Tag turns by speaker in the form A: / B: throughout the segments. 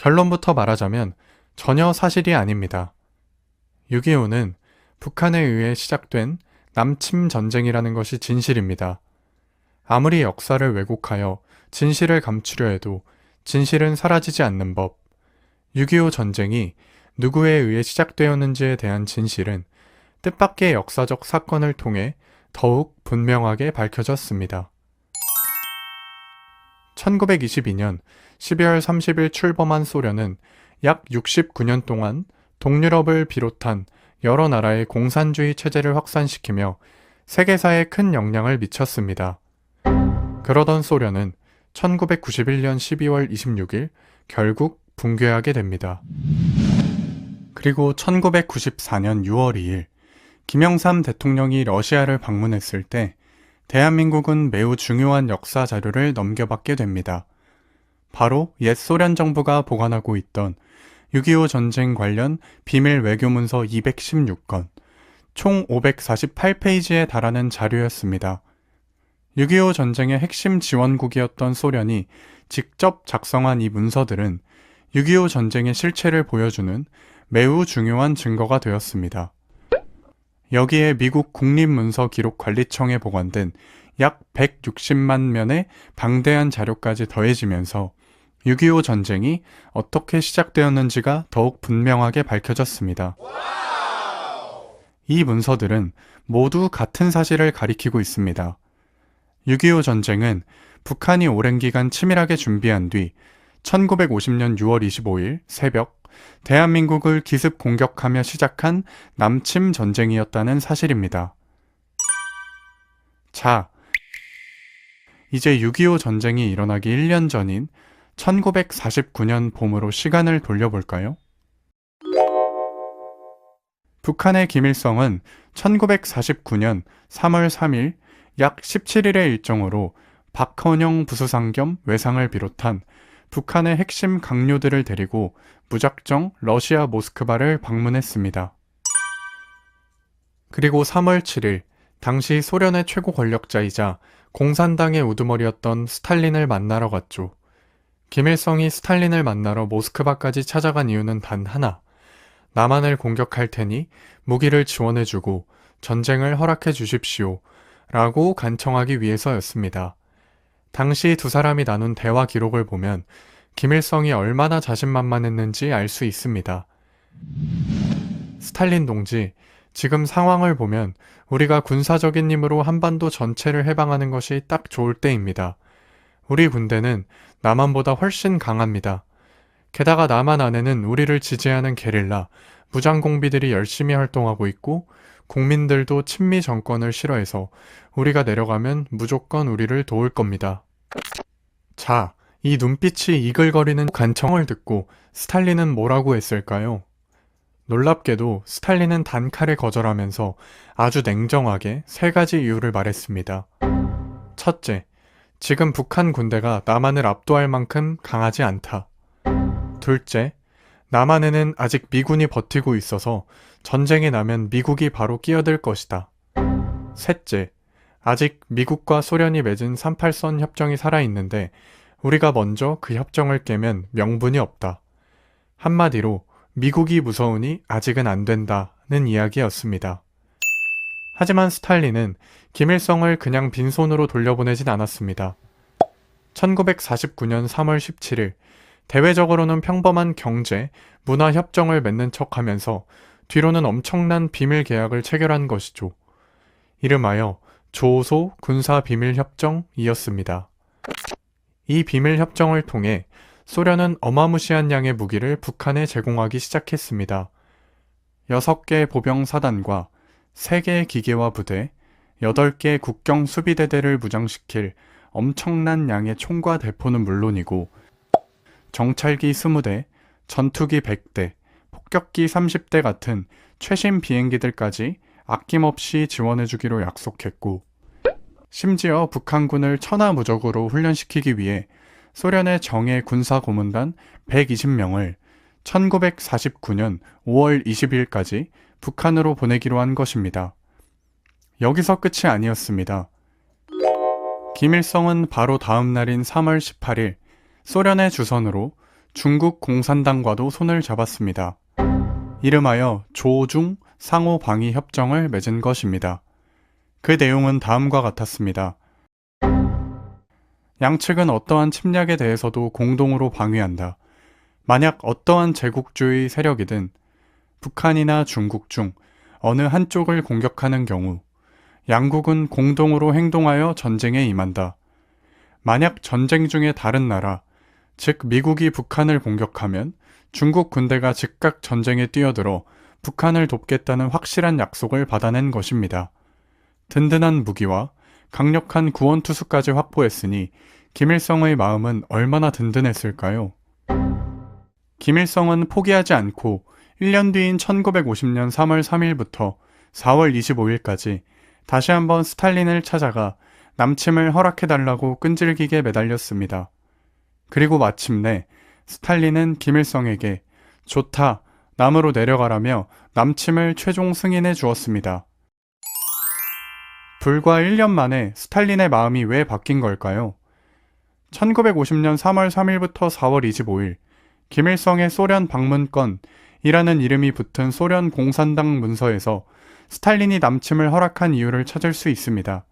A: 결론부터 말하자면 전혀 사실이 아닙니다. 6.25는 북한에 의해 시작된 남침 전쟁이라는 것이 진실입니다. 아무리 역사를 왜곡하여 진실을 감추려 해도 진실은 사라지지 않는 법. 6.25 전쟁이 누구에 의해 시작되었는지에 대한 진실은 뜻밖의 역사적 사건을 통해 더욱 분명하게 밝혀졌습니다. 1922년 12월 30일 출범한 소련은 약 69년 동안 동유럽을 비롯한 여러 나라의 공산주의 체제를 확산시키며 세계사에 큰 영향을 미쳤습니다. 그러던 소련은 1991년 12월 26일 결국 붕괴하게 됩니다. 그리고 1994년 6월 2일 김영삼 대통령이 러시아를 방문했을 때 대한민국은 매우 중요한 역사 자료를 넘겨받게 됩니다. 바로 옛 소련 정부가 보관하고 있던 6.25 전쟁 관련 비밀 외교문서 216건, 총 548페이지에 달하는 자료였습니다. 6.25 전쟁의 핵심 지원국이었던 소련이 직접 작성한 이 문서들은 6.25 전쟁의 실체를 보여주는 매우 중요한 증거가 되었습니다. 여기에 미국 국립문서기록관리청에 보관된 약 160만 면의 방대한 자료까지 더해지면서 6.25 전쟁이 어떻게 시작되었는지가 더욱 분명하게 밝혀졌습니다. 이 문서들은 모두 같은 사실을 가리키고 있습니다. 6.25 전쟁은 북한이 오랜 기간 치밀하게 준비한 뒤 1950년 6월 25일 새벽 대한민국을 기습 공격하며 시작한 남침 전쟁이었다는 사실입니다. 자, 이제 6.25 전쟁이 일어나기 1년 전인 1949년 봄으로 시간을 돌려볼까요? 북한의 김일성은 1949년 3월 3일 약 17일의 일정으로 박헌영 부수상 겸 외상을 비롯한 북한의 핵심 강요들을 데리고 무작정 러시아 모스크바를 방문했습니다. 그리고 3월 7일 당시 소련의 최고 권력자이자 공산당의 우두머리였던 스탈린을 만나러 갔죠. 김일성이 스탈린을 만나러 모스크바까지 찾아간 이유는 단 하나. 남한을 공격할 테니 무기를 지원해주고 전쟁을 허락해 주십시오 라고 간청하기 위해서였습니다. 당시 두 사람이 나눈 대화 기록을 보면 김일성이 얼마나 자신만만했는지 알 수 있습니다. 스탈린 동지, 지금 상황을 보면 우리가 군사적인 힘으로 한반도 전체를 해방하는 것이 딱 좋을 때입니다. 우리 군대는 남한보다 훨씬 강합니다. 게다가 남한 안에는 우리를 지지하는 게릴라, 무장공비들이 열심히 활동하고 있고 국민들도 친미 정권을 싫어해서 우리가 내려가면 무조건 우리를 도울 겁니다. 자, 이 눈빛이 이글거리는 간청을 듣고 스탈린은 뭐라고 했을까요? 놀랍게도 스탈린은 단칼에 거절하면서 아주 냉정하게 세 가지 이유를 말했습니다. 첫째, 지금 북한 군대가 남한을 압도할 만큼 강하지 않다. 둘째, 남한에는 아직 미군이 버티고 있어서 전쟁이 나면 미국이 바로 끼어들 것이다. 셋째, 아직 미국과 소련이 맺은 38선 협정이 살아있는데 우리가 먼저 그 협정을 깨면 명분이 없다. 한마디로 미국이 무서우니 아직은 안 된다는 이야기였습니다. 하지만 스탈린은 김일성을 그냥 빈손으로 돌려보내진 않았습니다. 1949년 3월 17일 대외적으로는 평범한 경제, 문화 협정을 맺는 척하면서 뒤로는 엄청난 비밀 계약을 체결한 것이죠. 이름하여 조소 군사 비밀 협정이었습니다. 이 비밀 협정을 통해 소련은 어마무시한 양의 무기를 북한에 제공하기 시작했습니다. 6개 보병 사단과 3개의 기계화 부대, 8개 국경 수비대대를 무장시킬 엄청난 양의 총과 대포는 물론이고 정찰기 20대, 전투기 100대, 폭격기 30대 같은 최신 비행기들까지 아낌없이 지원해주기로 약속했고 심지어 북한군을 천하무적으로 훈련시키기 위해 소련의 정예 군사고문단 120명을 1949년 5월 20일까지 북한으로 보내기로 한 것입니다. 여기서 끝이 아니었습니다. 김일성은 바로 다음 날인 3월 18일 소련의 주선으로 중국 공산당과도 손을 잡았습니다. 이름하여 조중 상호 방위 협정을 맺은 것입니다. 그 내용은 다음과 같았습니다. 양측은 어떠한 침략에 대해서도 공동으로 방위한다. 만약 어떠한 제국주의 세력이든 북한이나 중국 중 어느 한쪽을 공격하는 경우 양국은 공동으로 행동하여 전쟁에 임한다. 만약 전쟁 중에 다른 나라, 즉 미국이 북한을 공격하면 중국 군대가 즉각 전쟁에 뛰어들어 북한을 돕겠다는 확실한 약속을 받아낸 것입니다. 든든한 무기와 강력한 구원투수까지 확보했으니 김일성의 마음은 얼마나 든든했을까요? 김일성은 포기하지 않고 1년 뒤인 1950년 3월 3일부터 4월 25일까지 다시 한번 스탈린을 찾아가 남침을 허락해달라고 끈질기게 매달렸습니다. 그리고 마침내 스탈린은 김일성에게 좋다, 남으로 내려가라며 남침을 최종 승인해 주었습니다. 불과 1년 만에 스탈린의 마음이 왜 바뀐 걸까요? 1950년 3월 3일부터 4월 25일 김일성의 소련 방문권이라는 이름이 붙은 소련 공산당 문서에서 스탈린이 남침을 허락한 이유를 찾을 수 있습니다.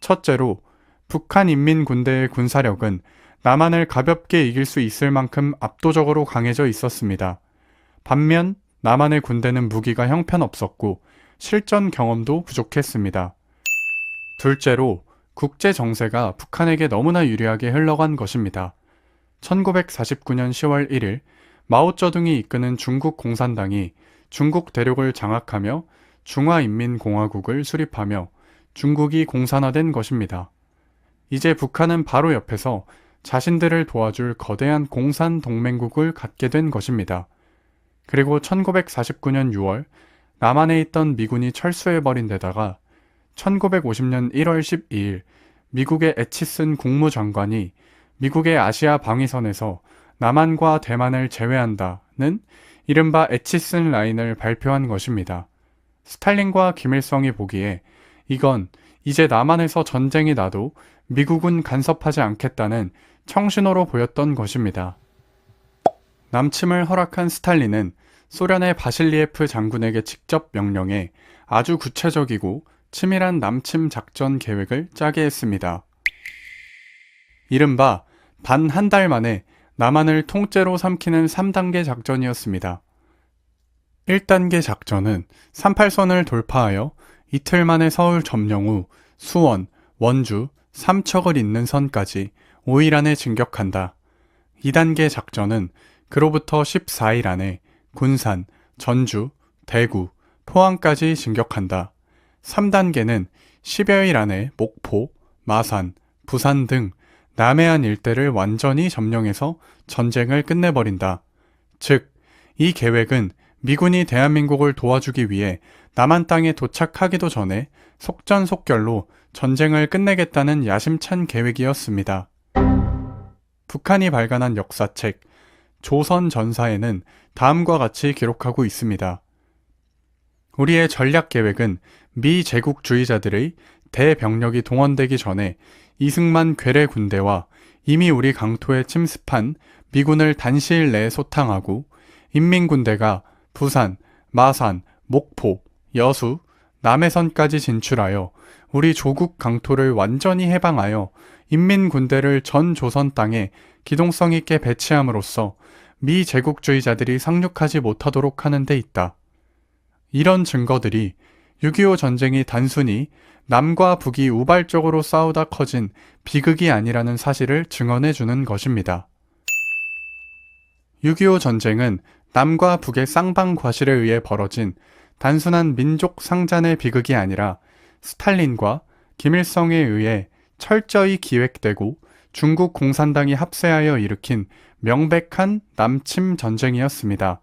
A: 첫째로 북한 인민군대의 군사력은 남한을 가볍게 이길 수 있을 만큼 압도적으로 강해져 있었습니다. 반면 남한의 군대는 무기가 형편없었고 실전 경험도 부족했습니다. 둘째로 국제 정세가 북한에게 너무나 유리하게 흘러간 것입니다. 1949년 10월 1일 마오쩌둥이 이끄는 중국 공산당이 중국 대륙을 장악하며 중화인민공화국을 수립하며 중국이 공산화된 것입니다. 이제 북한은 바로 옆에서 자신들을 도와줄 거대한 공산 동맹국을 갖게 된 것입니다. 그리고 1949년 6월 남한에 있던 미군이 철수해버린 데다가 1950년 1월 12일 미국의 애치슨 국무장관이 미국의 아시아 방위선에서 남한과 대만을 제외한다는 이른바 애치슨 라인을 발표한 것입니다. 스탈린과 김일성이 보기에 이건 이제 남한에서 전쟁이 나도 미국은 간섭하지 않겠다는 청신호로 보였던 것입니다. 남침을 허락한 스탈린은 소련의 바실리에프 장군에게 직접 명령해 아주 구체적이고 치밀한 남침 작전 계획을 짜게 했습니다. 이른바 단 한 달 만에 남한을 통째로 삼키는 3단계 작전이었습니다. 1단계 작전은 38선을 돌파하여 이틀 만에 서울 점령 후 수원, 원주, 삼척을 잇는 선까지 5일 안에 진격한다. 2단계 작전은 그로부터 14일 안에 군산, 전주, 대구, 포항까지 진격한다. 3단계는 10여일 안에 목포, 마산, 부산 등 남해안 일대를 완전히 점령해서 전쟁을 끝내버린다. 즉, 이 계획은 미군이 대한민국을 도와주기 위해 남한 땅에 도착하기도 전에 속전속결로 전쟁을 끝내겠다는 야심찬 계획이었습니다. 북한이 발간한 역사책 조선전사에는 다음과 같이 기록하고 있습니다. 우리의 전략 계획은 미 제국주의자들의 대병력이 동원되기 전에 이승만 괴뢰 군대와 이미 우리 강토에 침습한 미군을 단시일 내에 소탕하고 인민군대가 부산, 마산, 목포, 여수, 남해선까지 진출하여 우리 조국 강토를 완전히 해방하여 인민군대를 전 조선 땅에 기동성 있게 배치함으로써 미 제국주의자들이 상륙하지 못하도록 하는 데 있다. 이런 증거들이 6.25 전쟁이 단순히 남과 북이 우발적으로 싸우다 커진 비극이 아니라는 사실을 증언해 주는 것입니다. 6.25 전쟁은 남과 북의 쌍방과실에 의해 벌어진 단순한 민족 상잔의 비극이 아니라 스탈린과 김일성에 의해 철저히 기획되고 중국 공산당이 합세하여 일으킨 명백한 남침 전쟁이었습니다.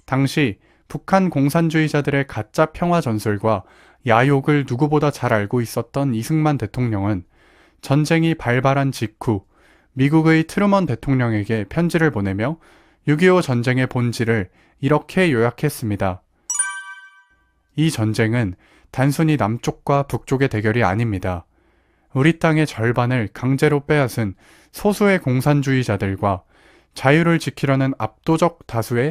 A: 당시 북한 공산주의자들의 가짜 평화 전술과 야욕을 누구보다 잘 알고 있었던 이승만 대통령은 전쟁이 발발한 직후 미국의 트루먼 대통령에게 편지를 보내며 6.25 전쟁의 본질을 이렇게 요약했습니다. 이 전쟁은 단순히 남쪽과 북쪽의 대결이 아닙니다. 우리 땅의 절반을 강제로 빼앗은 소수의 공산주의자들과 자유를 지키려는 압도적 다수의